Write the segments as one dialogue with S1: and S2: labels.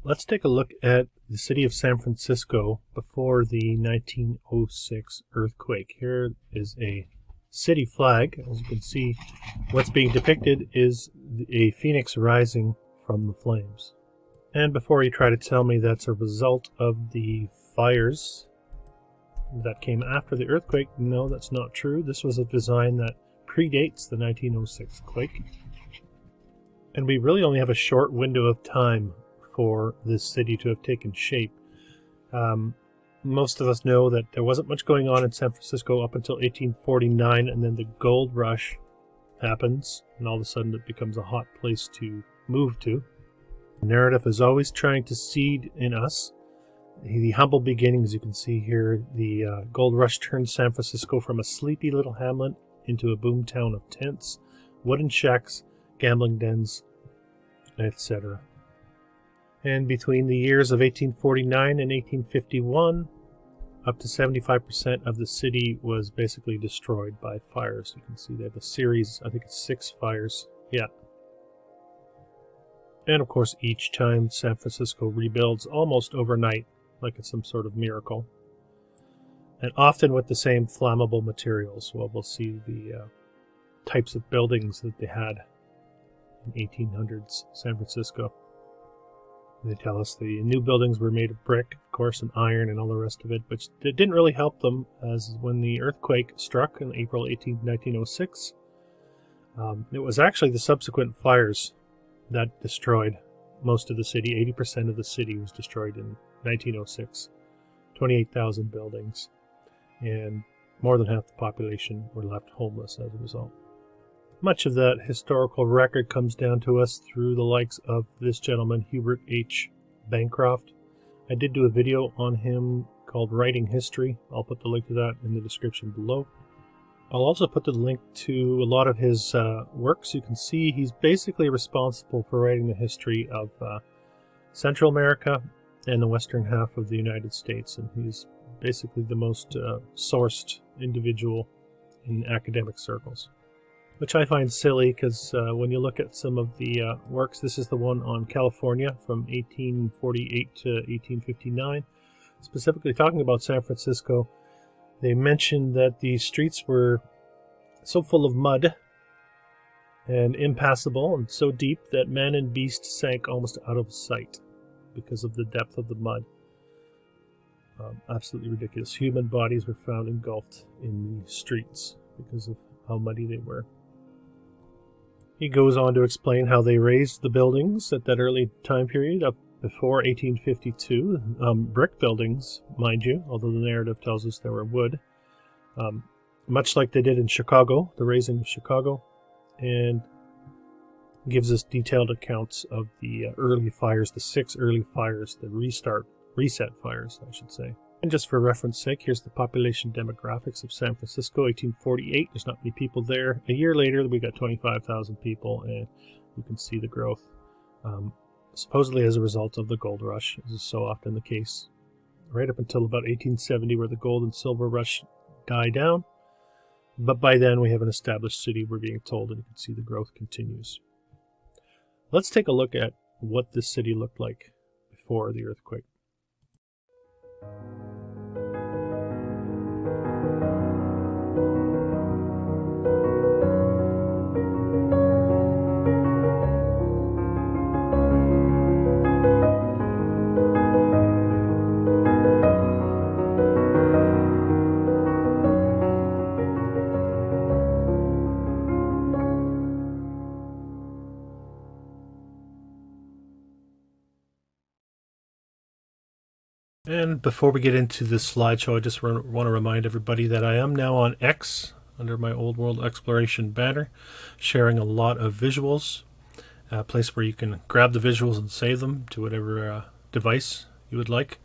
S1: Let's take a look at the city of San Francisco before the 1906 earthquake. Here is a city flag. As you can see, what's being depicted is a phoenix rising from the flames. And before you try to tell me that's a result of the fires that came after the earthquake, no, that's not true. This was a design that predates the 1906 quake. And we really only have a short window of time for this city to have taken shape. Most of us know that there wasn't much going on in San Francisco up until 1849, and then the gold rush happens, and all of a sudden it becomes a hot place to move to. The narrative is always trying to seed in us the humble beginnings. You can see here the gold rush turned San Francisco from a sleepy little hamlet into a boom town of tents, wooden shacks, gambling dens, etc. And between the years of 1849 and 1851, up to 75% of the city was basically destroyed by fires. You can see they have a series, I think it's 6 fires. Yeah. And of course, each time San Francisco rebuilds almost overnight, like it's some sort of miracle. And often with the same flammable materials. Well, we'll see the types of buildings that they had in 1800s San Francisco. They tell us the new buildings were made of brick, of course, and iron and all the rest of it, but it didn't really help them, as when the earthquake struck in April 18, 1906, it was actually the subsequent fires that destroyed most of the city. 80% of the city was destroyed in 1906, 28,000 buildings, and more than half the population were left homeless as a result. Much of that historical record comes down to us through the likes of this gentleman, Hubert H. Bancroft. I did do a video on him called Writing History. I'll put the link to that in the description below. I'll also put the link to a lot of his works. You can see he's basically responsible for writing the history of Central America and the western half of the United States, and he's basically the most sourced individual in academic circles. Which I find silly, because when you look at some of the works, this is the one on California from 1848 to 1859, specifically talking about San Francisco. They mentioned that the streets were so full of mud and impassable and so deep that man and beast sank almost out of sight because of the depth of the mud. Absolutely ridiculous. Human bodies were found engulfed in the streets because of how muddy they were. He goes on to explain how they raised the buildings at that early time period up before 1852. Brick buildings, mind you, although the narrative tells us they were wood. Much like they did in Chicago, the raising of Chicago, and gives us detailed accounts of the early fires, the 6 early fires, the reset fires, I should say. And just for reference sake, here's the population demographics of San Francisco, 1848. There's not many people there. A year later, we got 25,000 people, and you can see the growth. Supposedly as a result of the gold rush, as is so often the case. Right up until about 1870, where the gold and silver rush die down. But by then, we have an established city, we're being told, and you can see the growth continues. Let's take a look at what this city looked like before the earthquake. And before we get into this slideshow, I just want to remind everybody that I am now on X under my Old World Exploration banner, sharing a lot of visuals, a place where you can grab the visuals and save them to whatever device you would like.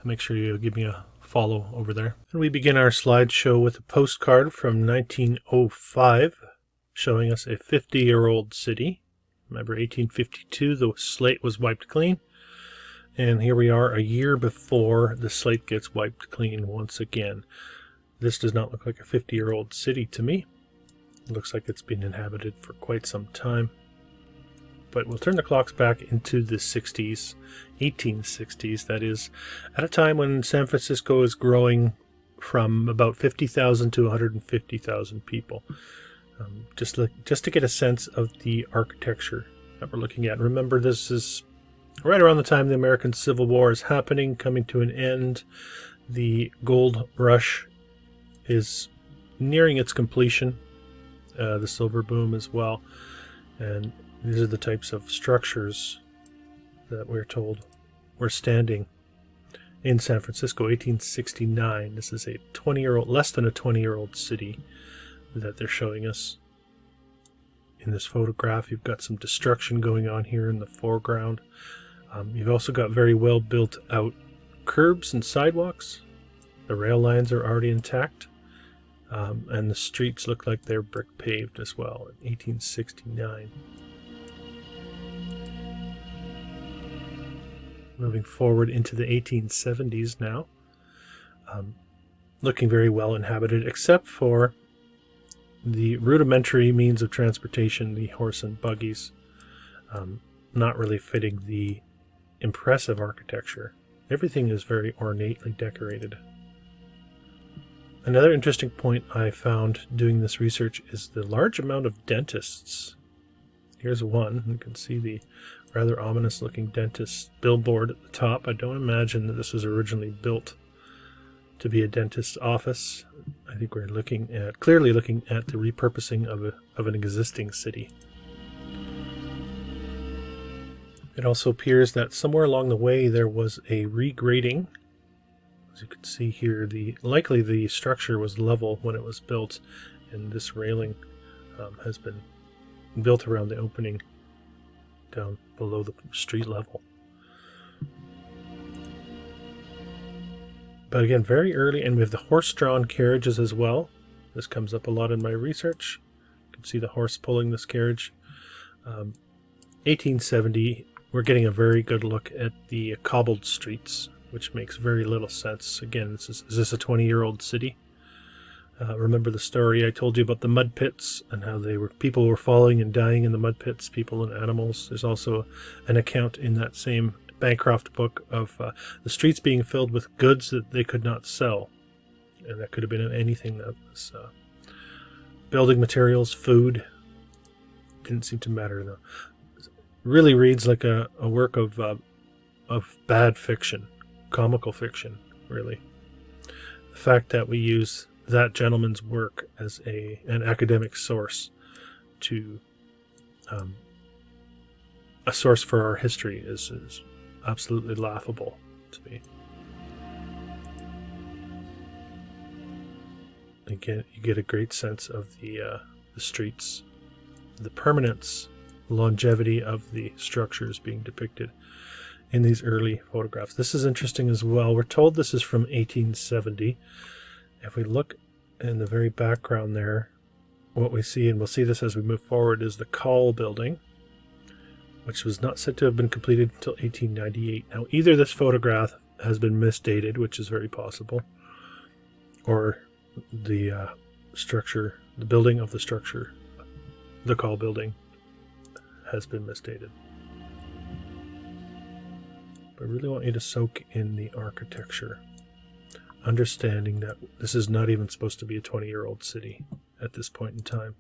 S1: Make sure you give me a follow over there. And we begin our slideshow with a postcard from 1905 showing us a 50-year-old city. Remember 1852, the slate was wiped clean. And here we are a year before the slate gets wiped clean once again. This does not look like a 50-year-old city to me. It looks like it's been inhabited for quite some time. But we'll turn the clocks back into the 60s, 1860s, that is, at a time when San Francisco is growing from about 50,000 to 150,000 people. Just to get a sense of the architecture that we're looking at. Remember, this is right around the time the American Civil War is happening, coming to an end. The gold rush is nearing its completion, the silver boom as well. And these are the types of structures that we're told were standing in San Francisco, 1869. This is a 20-year-old, less than a 20-year-old city that they're showing us in this photograph. You've got some destruction going on here in the foreground. You've also got very well built out curbs and sidewalks. The rail lines are already intact. And the streets look like they're brick paved as well in 1869. Moving forward into the 1870s now. Looking very well inhabited, except for the rudimentary means of transportation, the horse and buggies, not really fitting the impressive architecture. Everything is very ornately decorated. Another interesting point I found doing this research is the large amount of dentists. Here's one. You can see the rather ominous looking dentist billboard at the top. I don't imagine that this was originally built to be a dentist's office. I think we're clearly looking at the repurposing of an existing city. It also appears that somewhere along the way there was a regrading. As you can see here, likely the structure was level when it was built, and this railing has been built around the opening down below the street level. But again, very early, and we have the horse-drawn carriages as well. This comes up a lot in my research. You can see the horse pulling this carriage. 1870, we're getting a very good look at the cobbled streets, which makes very little sense. Again, is this a 20-year-old city? Remember the story I told you about the mud pits and how people were falling and dying in the mud pits, people and animals. There's also an account in that same Bancroft book of the streets being filled with goods that they could not sell. And that could have been anything that was building materials, food. Didn't seem to matter though. Really reads like a work of bad fiction, comical fiction, really. The fact that we use that gentleman's work as an academic source to a source for our history is absolutely laughable to me. Again, you get a great sense of the streets, the permanence, longevity of the structures being depicted in these early photographs. This is interesting as well. We're told this is from 1870. If we look in the very background there, what we see, and we'll see this as we move forward, is the Call building, which was not said to have been completed until 1898. Now, either this photograph has been misdated, which is very possible, or the structure, the building of the structure, the Call building, has been misdated. But I really want you to soak in the architecture, understanding that this is not even supposed to be a 20-year-old city at this point in time.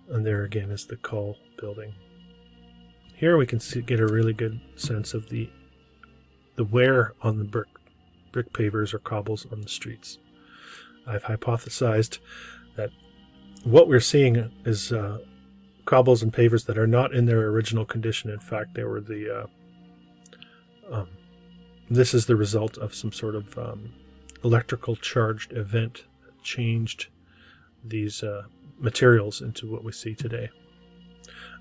S1: And there again is the Call building. Here we can get a really good sense of the wear on the brick pavers or cobbles on the streets. I've hypothesized that what we're seeing is cobbles and pavers that are not in their original condition. In fact, they were this is the result of some sort of electrical charged event that changed these materials into what we see today.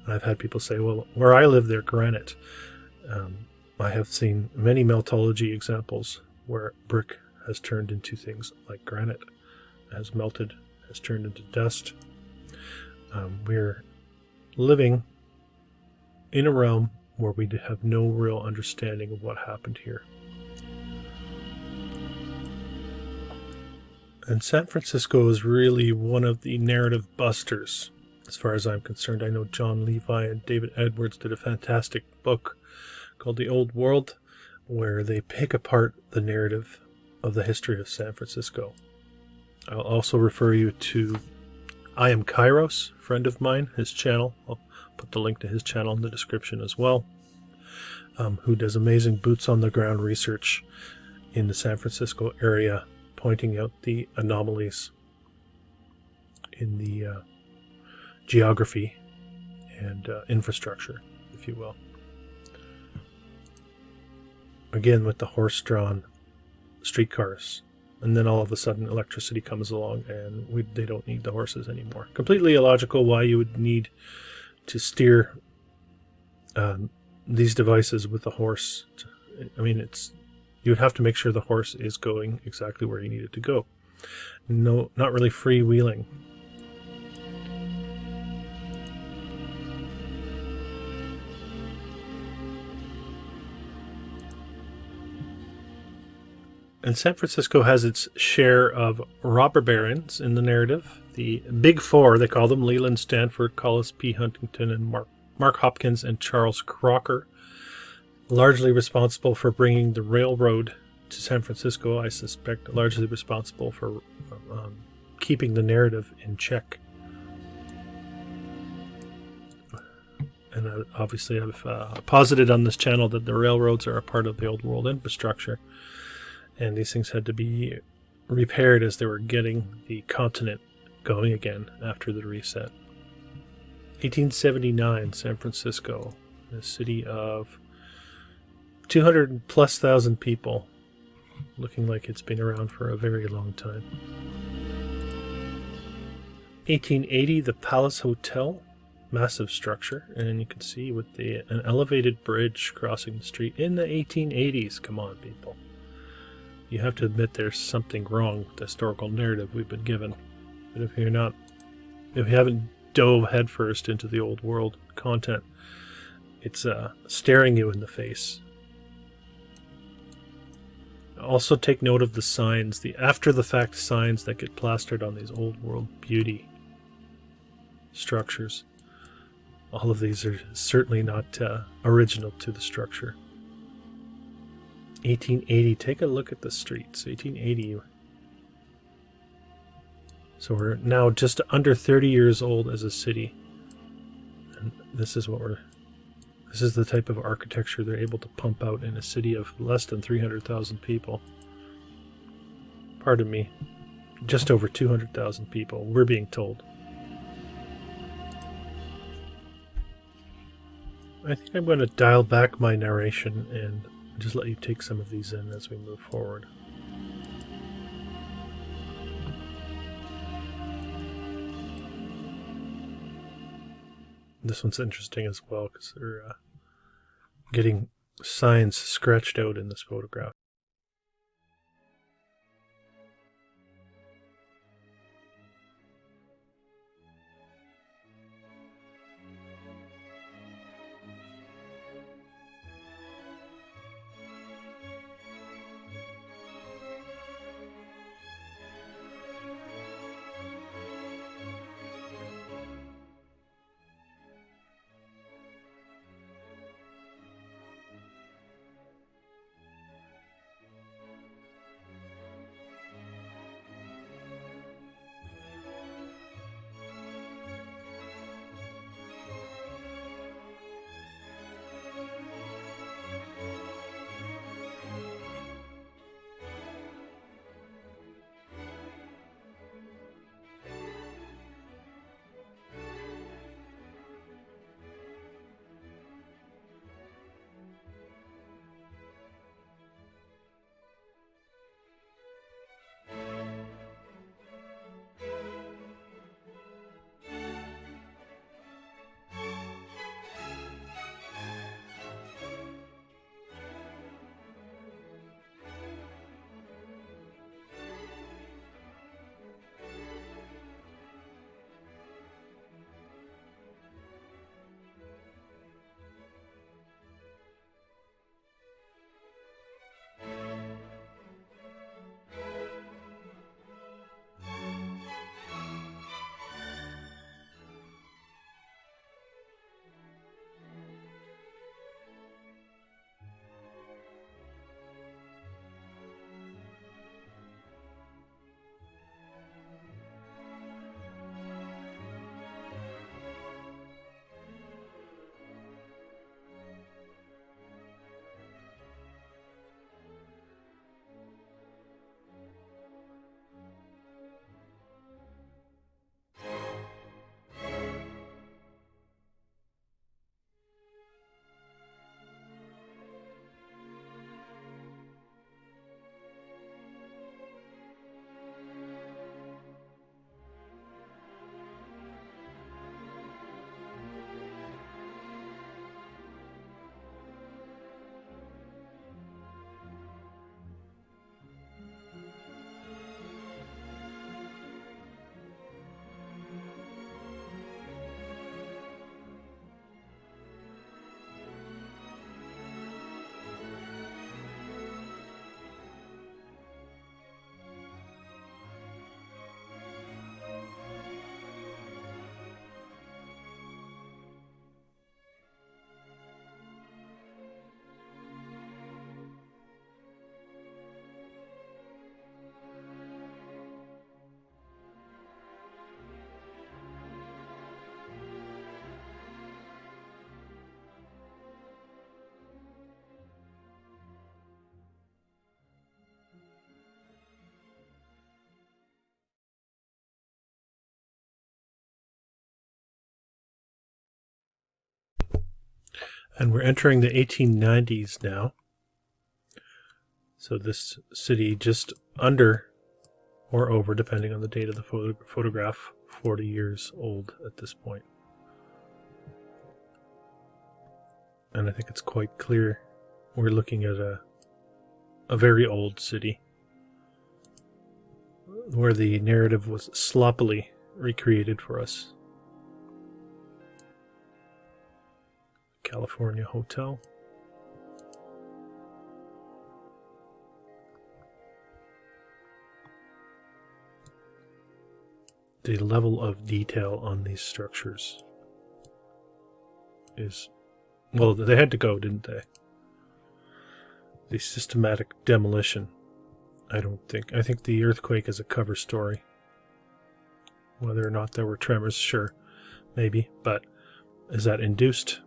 S1: And I've had people say, well, where I live, they're granite. I have seen many meltology examples where brick has turned into things like granite, has melted, has turned into dust. We're living in a realm where we have no real understanding of what happened here. And San Francisco is really one of the narrative busters. as far as I'm concerned. I know Jon Levi and David Edwards did a fantastic book called The Old World, where they pick apart the narrative of the history of San Francisco. I'll also refer you to I Am Kairos, a friend of mine, his channel. I'll put the link to his channel in the description as well, who does amazing boots-on-the-ground research in the San Francisco area, pointing out the anomalies in the geography and infrastructure, if you will. Again, with the horse-drawn streetcars, and then all of a sudden electricity comes along and they don't need the horses anymore. Completely illogical why you would need to steer these devices with a horse. I mean, you would have to make sure the horse is going exactly where you need it to go. No, not really freewheeling. And San Francisco has its share of robber barons in the narrative. The Big Four, they call them: Leland Stanford, Collis P. Huntington, and Mark Hopkins and Charles Crocker, largely responsible for bringing the railroad to San Francisco. I suspect largely responsible for keeping the narrative in check. And obviously I've posited on this channel that the railroads are a part of the old world infrastructure, and these things had to be repaired as they were getting the continent going again after the reset. 1879, San Francisco, a city of 200,000+ people, looking like it's been around for a very long time. 1880, the Palace Hotel, massive structure, and you can see with an elevated bridge crossing the street in the 1880s. Come on, people. You have to admit there's something wrong with the historical narrative we've been given. But if you haven't dove headfirst into the old world content, it's staring you in the face. Also take note of the signs, the after-the-fact signs that get plastered on these old world beauty structures. All of these are certainly not original to the structure. 1880, take a look at the streets. 1880. So we're now just under 30 years old as a city. And this is the type of architecture they're able to pump out in a city of less than 300,000 people. Pardon me, just over 200,000 people, we're being told. I think I'm going to dial back my narration and just let you take some of these in as we move forward. This one's interesting as well because they're getting signs scratched out in this photograph. And we're entering the 1890s now. So this city just under or over, depending on the date of the photograph, 40 years old at this point. And I think it's quite clear we're looking at a very old city where the narrative was sloppily recreated for us. California Hotel. The level of detail on these structures is, well, they had to go, didn't they? The systematic demolition, I think the earthquake is a cover story. Whether or not there were tremors, sure, maybe, but is that induced?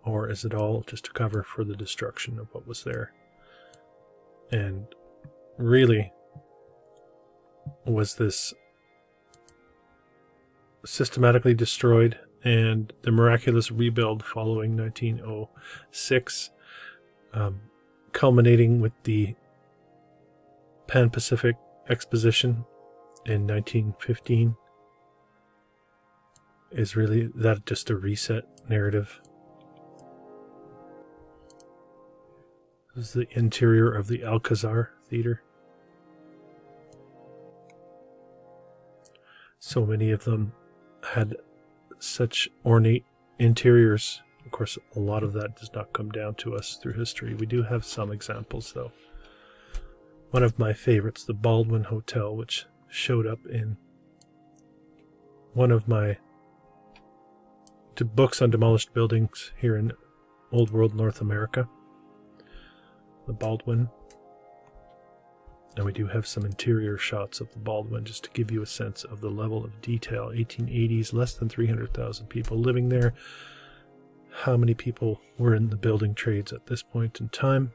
S1: Or is it all just a cover for the destruction of what was there? And really, was this systematically destroyed and the miraculous rebuild following 1906, culminating with the Pan-Pacific Exposition in 1915, is really that just a reset narrative? This is the interior of the Alcazar Theater. So many of them had such ornate interiors. Of course, a lot of that does not come down to us through history. We do have some examples, though. One of my favorites, the Baldwin Hotel, which showed up in one of my books on demolished buildings here in Old World North America. The Baldwin. And we do have some interior shots of the Baldwin just to give you a sense of the level of detail. 1880s, less than 300,000 people living there. How many people were in the building trades at this point in time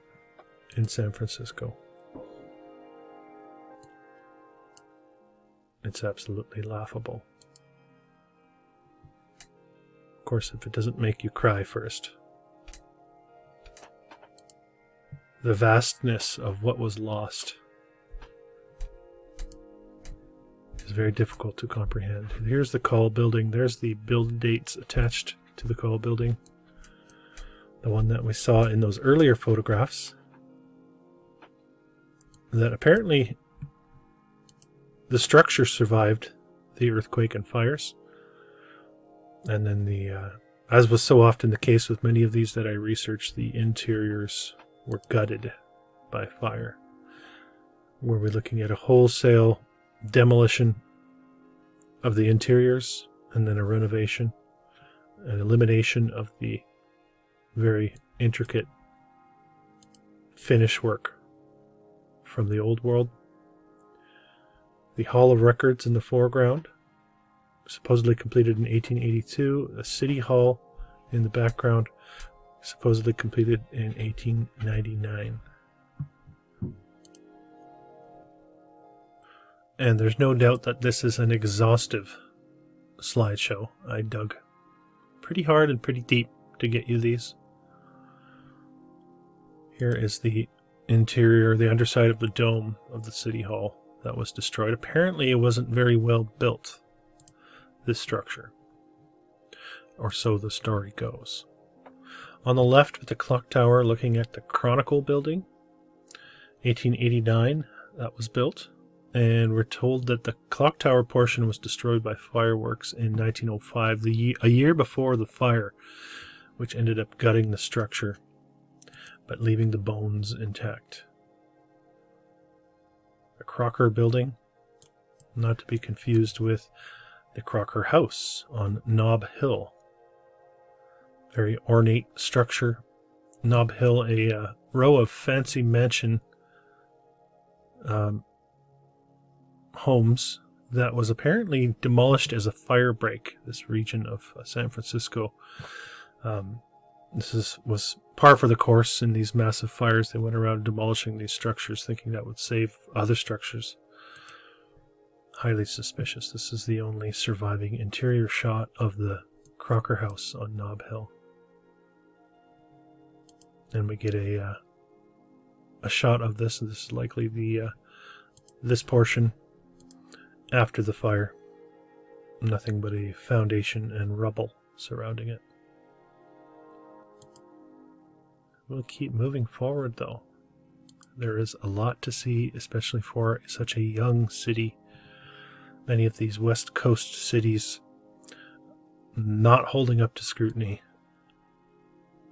S1: in San Francisco? It's absolutely laughable. Of course, if it doesn't make you cry first. The vastness of what was lost is very difficult to comprehend. Here's the Call building. There's the build dates attached to the Call building. The one that we saw in those earlier photographs. That apparently the structure survived the earthquake and fires. And then as was so often the case with many of these that I researched, the interiors were gutted by fire. Were we looking at a wholesale demolition of the interiors and then a renovation, an elimination of the very intricate finish work from the old world? The Hall of Records in the foreground, supposedly completed in 1882. A city hall in the background, supposedly completed in 1899. And there's no doubt that this is an exhaustive slideshow. I dug pretty hard and pretty deep to get you these. Here is the interior, the underside of the dome of the city hall that was destroyed. Apparently it wasn't very well built, this structure. Or so the story goes. On the left with the clock tower looking at the Chronicle building, 1889 that was built. And we're told that the clock tower portion was destroyed by fireworks in 1905, a year before the fire, which ended up gutting the structure, but leaving the bones intact. The Crocker building, not to be confused with the Crocker House on Nob Hill. Very ornate structure. Nob Hill, a row of fancy mansion homes that was apparently demolished as a fire break, this region of San Francisco. This was par for the course in these massive fires. They went around demolishing these structures thinking that would save other structures. Highly suspicious. This is the only surviving interior shot of the Crocker House on Nob Hill. and we get a shot of this. This is likely the this portion after the fire. Nothing but a foundation and rubble surrounding it. We'll keep moving forward though. There is a lot to see, especially for such a young city. Many of these West Coast cities not holding up to scrutiny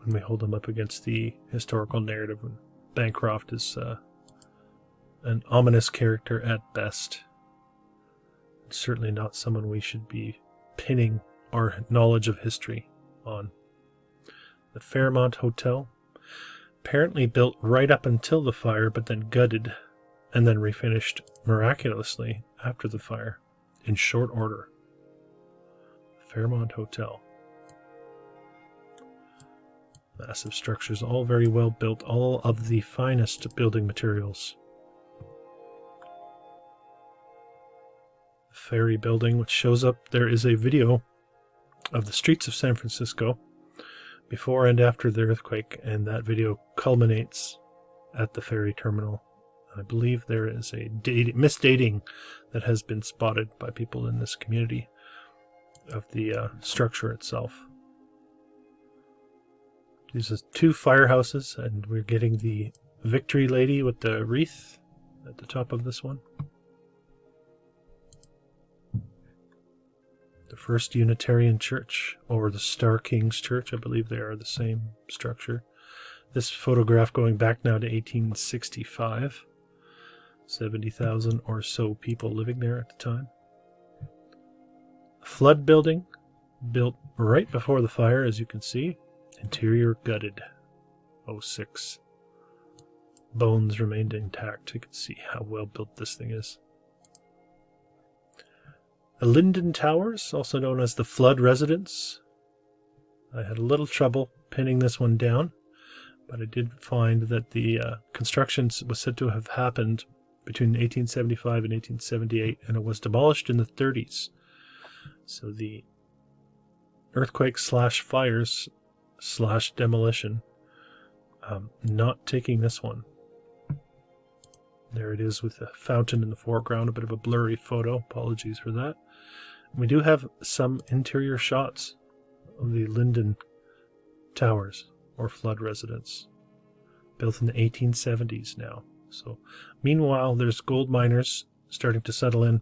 S1: when we hold them up against the historical narrative. And Bancroft is an ominous character at best. Certainly not someone we should be pinning our knowledge of history on. The Fairmont Hotel, apparently built right up until the fire, but then gutted and then refinished miraculously after the fire in short order. Fairmont Hotel. Massive structures, all very well built, all of the finest building materials. Ferry building, which shows up, there is a video of the streets of San Francisco before and after the earthquake, and that video culminates at the ferry terminal. I believe there is a misdating that has been spotted by people in this community of the structure itself. These are two firehouses, and we're getting the Victory Lady with the wreath at the top of this one. The First Unitarian Church, or the Star King's Church, I believe they are the same structure. This photograph going back now to 1865. 70,000 or so people living there at the time. A flood building, built right before the fire, as you can see. Interior gutted. 06. Bones remained intact. You can see how well built this thing is. The Linden Towers, also known as the Flood Residence. I had a little trouble pinning this one down, but I did find that the construction was said to have happened between 1875 and 1878, and it was demolished in the 30s. So the earthquake / fires / demolition, not taking this one. There it is with a fountain in the foreground, a bit of a blurry photo. Apologies for that. We do have some interior shots of the Linden Towers, or Flood Residence, built in the 1870s now. So, meanwhile, there's gold miners starting to settle in,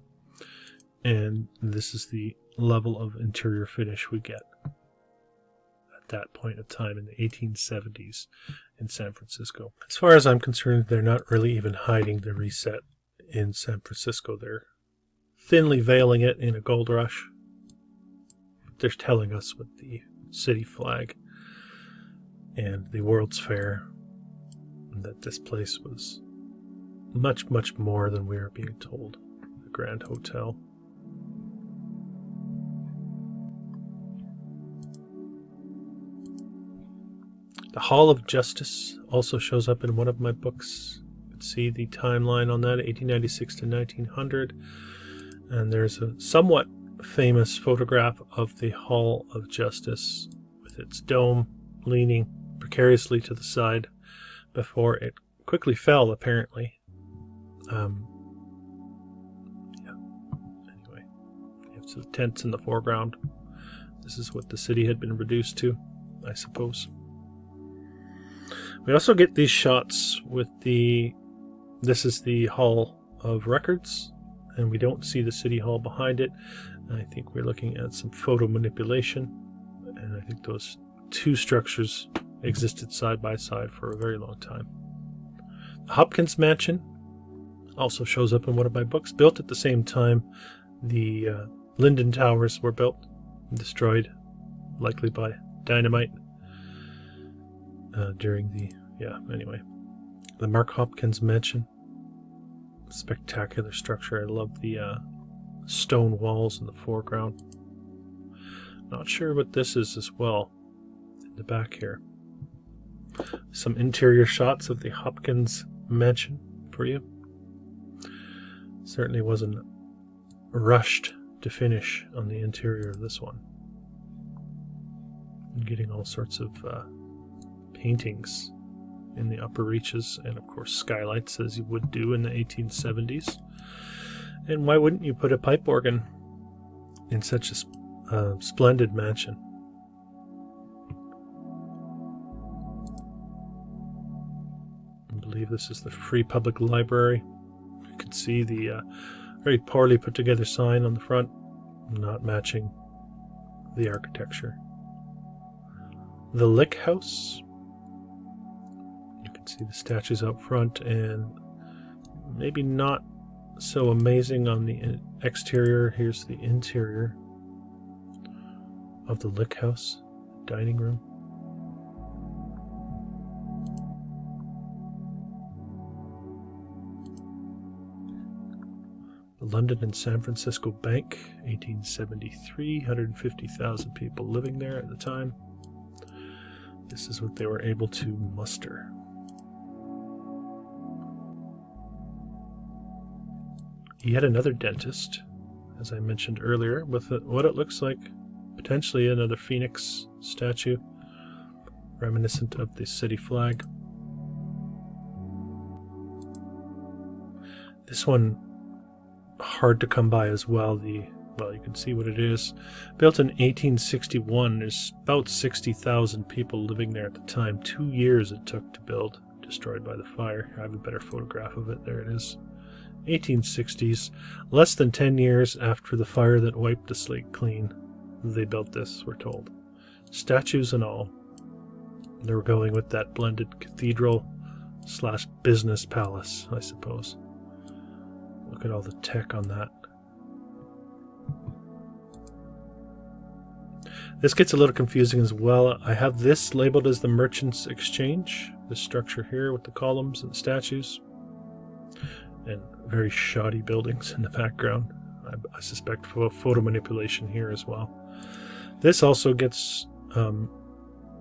S1: and this is the level of interior finish we get at that point of time in the 1870s in San Francisco. As far as I'm concerned, they're not really even hiding the reset in San Francisco. They're thinly veiling it in a gold rush. They're telling us with the city flag and the World's Fair that this place was much, much more than we are being told. The Grand Hotel. The Hall of Justice also shows up in one of my books. You can see the timeline on that, 1896 to 1900. And there's a somewhat famous photograph of the Hall of Justice with its dome leaning precariously to the side before it quickly fell, apparently. Anyway, you have the tents in the foreground. This is what the city had been reduced to, I suppose. We also get these shots with this is the Hall of Records, and we don't see the City Hall behind it. I think we're looking at some photo manipulation, and I think those two structures existed side by side for a very long time. The Hopkins Mansion also shows up in one of my books, built at the same time the Linden Towers were built, destroyed, likely by dynamite during the, the Mark Hopkins Mansion. Spectacular structure. I love the stone walls in the foreground. Not sure what this is as well in the back here. Some interior shots of the Hopkins Mansion for you. Certainly wasn't rushed to finish on the interior of this one. I'm getting all sorts of paintings in the upper reaches, and of course skylights, as you would do in the 1870s. And why wouldn't you put a pipe organ in such a splendid mansion? I believe this is the Free Public Library. You can see the very poorly put together sign on the front, not matching the architecture. The Lick House. You can see the statues out front, and maybe not so amazing on the exterior. Here's the interior of the Lick House, dining room. The London and San Francisco Bank, 1873, 150,000 people living there at the time. This is what they were able to muster. Yet another dentist, as I mentioned earlier, with what it looks like potentially another phoenix statue, reminiscent of the city flag. This one hard to come by as well. Well, you can see what it is. Built in 1861. There's about 60,000 people living there at the time. 2 years it took to build, destroyed by the fire. I have a better photograph of it. There it is. 1860s. Less than 10 years after the fire that wiped the slate clean, they built this, we're told. Statues and all. They were going with that blended cathedral / business palace, I suppose. Look at all the tech on that. This gets a little confusing as well. I have this labeled as the Merchants Exchange, this structure here with the columns and statues, and very shoddy buildings in the background. I suspect photo manipulation here as well. This also gets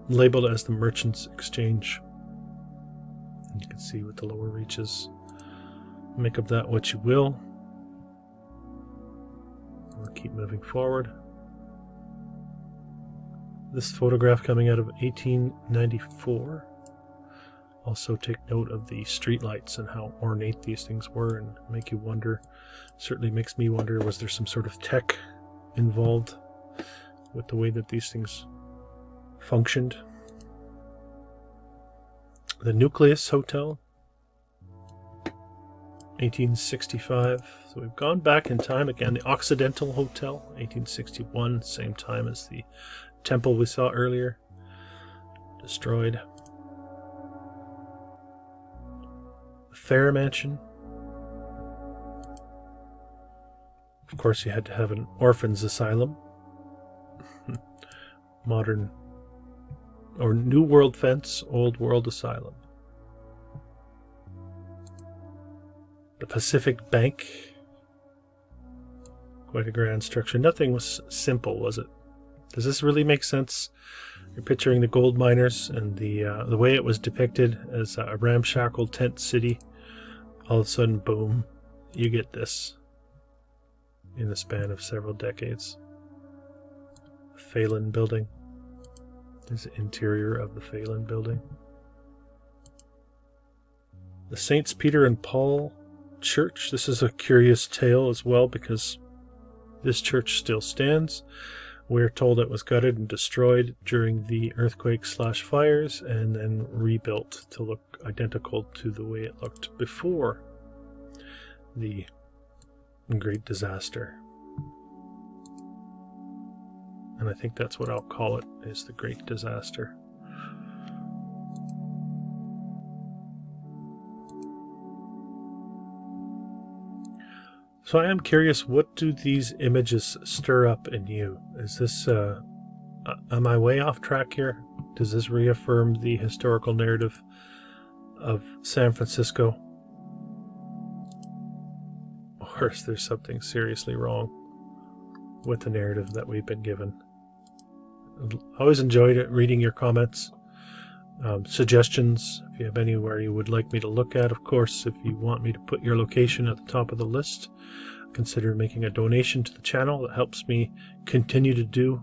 S1: labeled as the Merchants Exchange. You can see with the lower reaches. Make of that what you will. We'll keep moving forward. This photograph coming out of 1894. Also take note of the streetlights and how ornate these things were, and make you wonder, certainly makes me wonder, was there some sort of tech involved with the way that these things functioned? The Nucleus Hotel, 1865. So we've gone back in time again. The Occidental Hotel, 1861, same time as the temple we saw earlier, destroyed. The Fair Mansion. Of course, you had to have an orphans asylum. Modern or New World Fence, Old World Asylum. The Pacific Bank. Quite a grand structure. Nothing was simple, was it? Does this really make sense? You're picturing the gold miners and the way it was depicted as a ramshackle tent city. All of a sudden, boom, you get this in the span of several decades. The Phelan Building. This is the interior of the Phelan Building. The Saints Peter and Paul Church. This is a curious tale as well, because this church still stands. We're told it was gutted and destroyed during the earthquake / fires, and then rebuilt to look identical to the way it looked before the great disaster. And I think that's what I'll call it, is the great disaster. So I am curious, what do these images stir up in you? Is this, am I way off track here? Does this reaffirm the historical narrative of San Francisco? Or is there something seriously wrong with the narrative that we've been given? I always enjoyed reading your comments, suggestions, if you have anywhere you would like me to look at. Of course, if you want me to put your location at the top of the list, consider making a donation to the channel. That helps me continue to do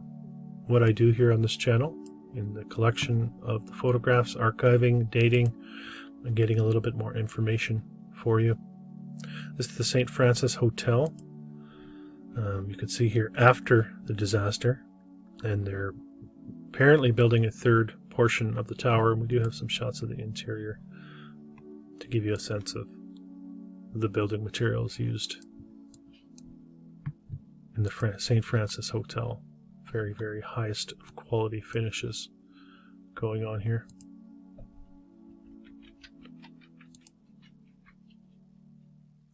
S1: what I do here on this channel. in the collection of the photographs, archiving, dating, and getting a little bit more information for you. This is the St. Francis Hotel. You can see here after the disaster, and they're apparently building a third portion of the tower, and we do have some shots of the interior to give you a sense of the building materials used in the St. Francis Hotel. Very, very highest of quality finishes going on here.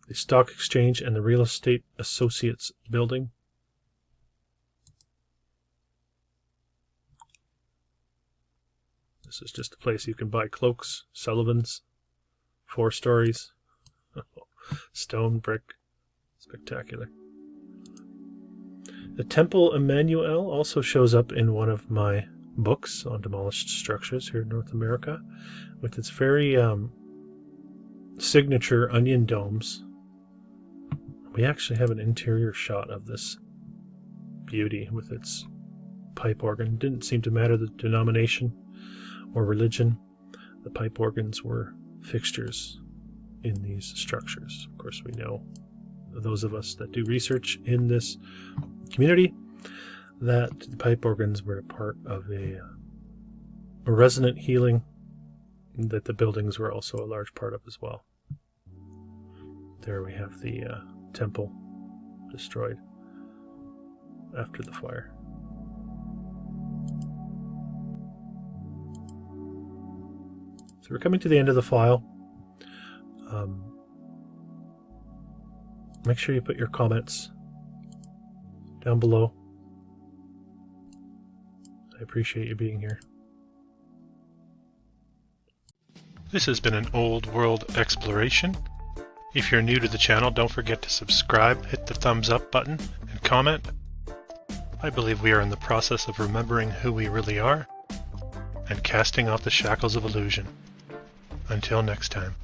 S1: The Stock Exchange and the Real Estate Associates building. This is just a place you can buy cloaks, Sullivan's, 4 stories, stone, brick, spectacular. The Temple Emmanuel also shows up in one of my books on demolished structures here in North America, with its very signature onion domes. We actually have an interior shot of this beauty with its pipe organ. Didn't seem to matter the denomination or religion. The pipe organs were fixtures in these structures. Of course, we know, those of us that do research in this community, that the pipe organs were a part of a resonant healing that the buildings were also a large part of as well. There we have the temple destroyed after the fire. So we're coming to the end of the file. Make sure you put your comments down below. I appreciate you being here. This has been an old world exploration. If you're new to the channel, don't forget to subscribe, hit the thumbs up button, and comment. I believe we are in the process of remembering who we really are and casting off the shackles of illusion. Until next time.